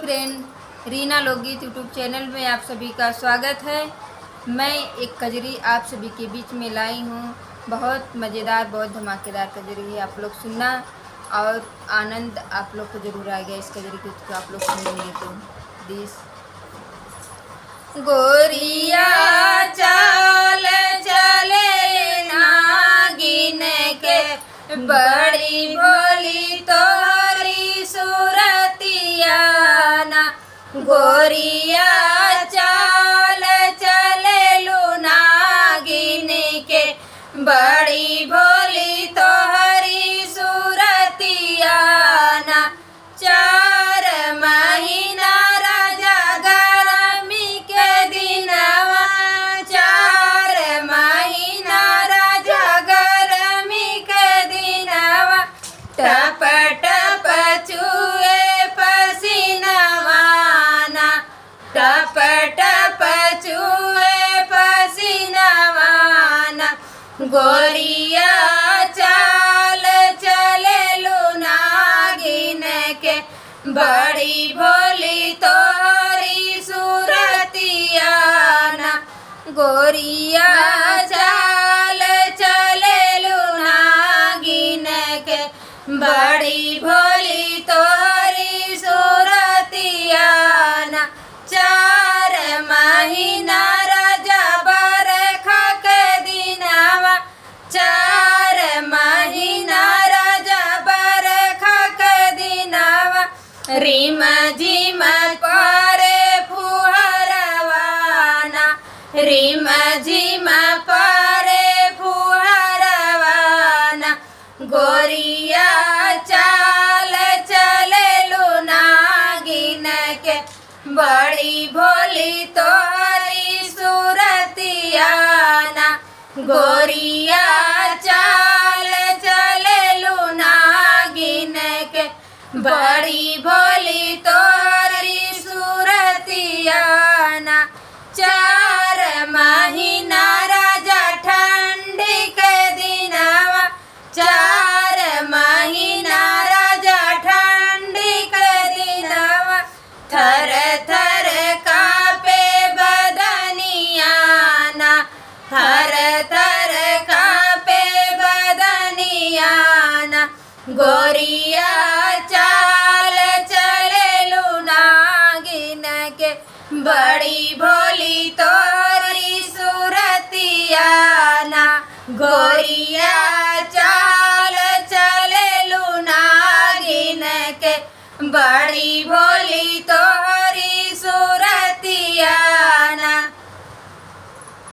Friend, Reena लोकगीत YouTube channel में आप सभी का स्वागत है। मैं एक कजरी आप सभी के बीच में लाई हूँ। बहुत मज़ेदार, बहुत धमाकेदार कजरी है। आप लोग सुनना और आनंद आप लोग को ज़रूर आएगा इस कजरी को, तो आप लोग सुनेंगे तो प्लीज़। गोरिया चाल चले नागिन के, बड़ी भोली तोरी सूरतिया ना। गोरिया चाल चले नागिन के, बड़ी भोली तोहरी सूरतिया ना। 4 महीना राजा गरमी के दिनवा, 4 महीना राजा गरमी के दिनवा। टप टप चुए पसीनवा ना, टप टप चुए पसीनवा ना। गोरिया चाल चले नागिन के, बड़ी भोली तोरी सूरतिया ना। गोरिया चाल चले नागिन के, बड़ी भोली तोरी सूरतिया ना। 4 महीना राजा बरखा के दिनवा, 4 महीना राजा बरखा के दिनवा। रिम झिम परे फुहरवा ना, रिम झिम परे फुहरवा ना। गोरिया चाल चले नागिन के, बड़ी भोली तोरी सूरतिया ना। गोरिया चाल चले नागिन के, बड़ी भोली तोरी सूरतिया ना। 4 महीना राजा ठंडी के दिनवा, 4 महीना राजा ठंडी के दिनवा। थर थर कांपे बदनिया ना, थर थर कांपे बदनिया ना। गोरिया चाल चले नागिन के, बड़ी भोली तोरी सूरतिया ना। गोरिया चाल चले नागिन के, बड़ी भोली तो